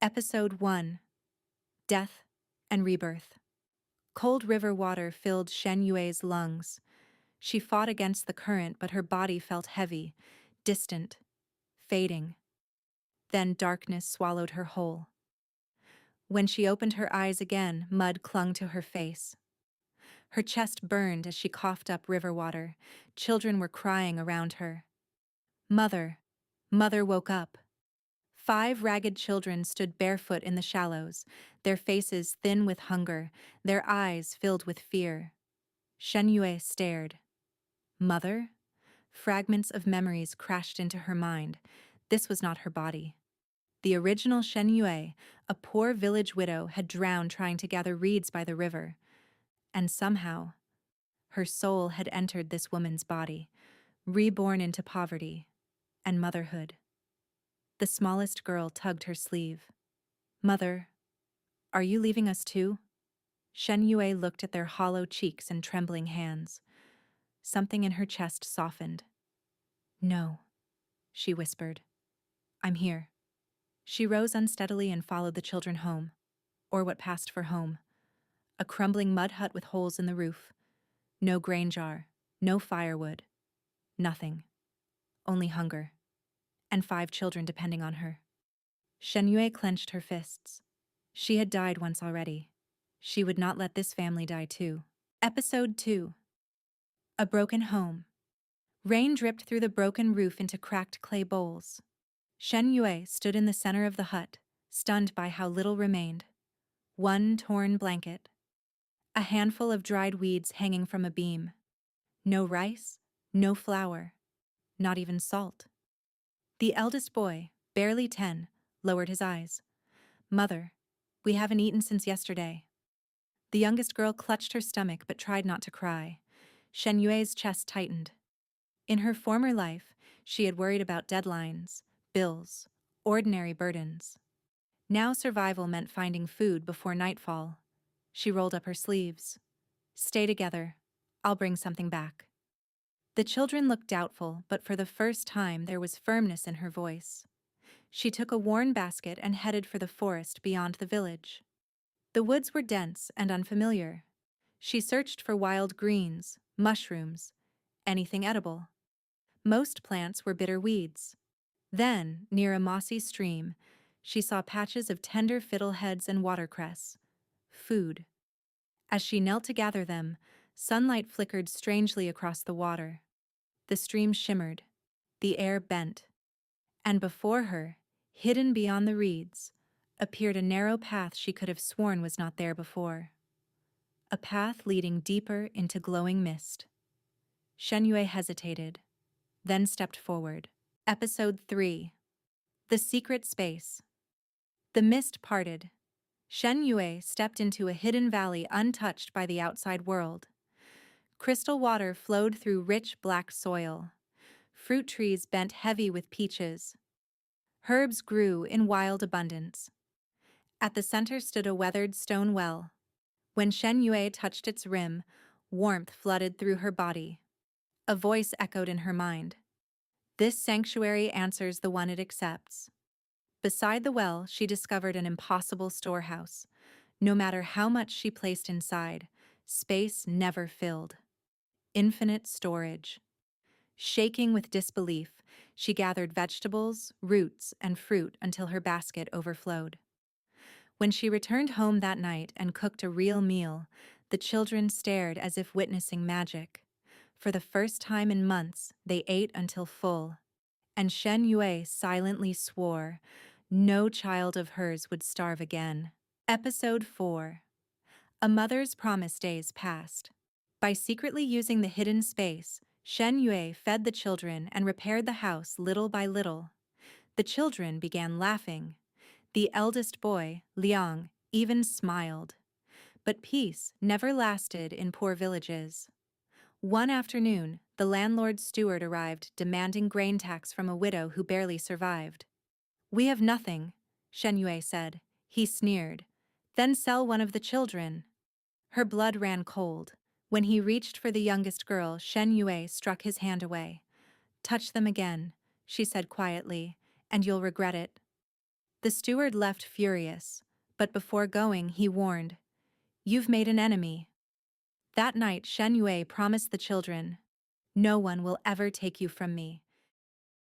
Episode 1: Death and Rebirth. Cold river water filled Shen Yue's lungs. She fought against the current, but her body felt heavy, distant, fading. Then darkness swallowed her whole. When she opened her eyes again, mud clung to her face. Her chest burned as she coughed up river water. Children were crying around her. Mother! Mother woke up. 5 ragged children stood barefoot in the shallows, their faces thin with hunger, their eyes filled with fear. Shen Yue stared. Mother? Fragments of memories crashed into her mind. This was not her body. The original Shen Yue, a poor village widow, had drowned trying to gather reeds by the river. And somehow, her soul had entered this woman's body, reborn into poverty and motherhood. The smallest girl tugged her sleeve. Mother, are you leaving us too? Shen Yue looked at their hollow cheeks and trembling hands. Something in her chest softened. No, she whispered. I'm here. She rose unsteadily and followed the children home, or what passed for home. A crumbling mud hut with holes in the roof. No grain jar, no firewood. Nothing. Only hunger. And 5 children depending on her. Shen Yue clenched her fists. She had died once already. She would not let this family die too. Episode 2: A broken home. Rain dripped through the broken roof into cracked clay bowls. Shen Yue stood in the center of the hut, stunned by how little remained. 1 torn blanket. A handful of dried weeds hanging from a beam. No rice, no flour, not even salt. The eldest boy, barely 10, lowered his eyes. Mother, we haven't eaten since yesterday. The youngest girl clutched her stomach but tried not to cry. Shen Yue's chest tightened. In her former life, she had worried about deadlines, bills, ordinary burdens. Now survival meant finding food before nightfall. She rolled up her sleeves. Stay together. I'll bring something back. The children looked doubtful, but for the first time there was firmness in her voice. She took a worn basket and headed for the forest beyond the village. The woods were dense and unfamiliar. She searched for wild greens, mushrooms, anything edible. Most plants were bitter weeds. Then, near a mossy stream, she saw patches of tender fiddleheads and watercress. Food. As she knelt to gather them, sunlight flickered strangely across the water. The stream shimmered, the air bent, and before her, hidden beyond the reeds, appeared a narrow path she could have sworn was not there before. A path leading deeper into glowing mist. Shen Yue hesitated, then stepped forward. Episode 3: The Secret Space. The mist parted. Shen Yue stepped into a hidden valley untouched by the outside world. Crystal water flowed through rich black soil. Fruit trees bent heavy with peaches. Herbs grew in wild abundance. At the center stood a weathered stone well. When Shen Yue touched its rim, warmth flooded through her body. A voice echoed in her mind. This sanctuary answers the one it accepts. Beside the well, she discovered an impossible storehouse. No matter how much she placed inside, space never filled. Infinite storage. Shaking with disbelief, she gathered vegetables, roots, and fruit until her basket overflowed. When she returned home that night and cooked a real meal, the children stared as if witnessing magic. For the first time in months, they ate until full. And Shen Yue silently swore no child of hers would starve again. Episode 4: A Mother's Promise days passed. By secretly using the hidden space, Shen Yue fed the children and repaired the house little by little. The children began laughing. The eldest boy, Liang, even smiled. But peace never lasted in poor villages. One afternoon, the landlord's steward arrived demanding grain tax from a widow who barely survived. We have nothing, Shen Yue said. He sneered. Then sell one of the children. Her blood ran cold. When he reached for the youngest girl, Shen Yue struck his hand away. Touch them again, she said quietly, and you'll regret it. The steward left furious, but before going he warned, "You've made an enemy." That night Shen Yue promised the children, "No one will ever take you from me."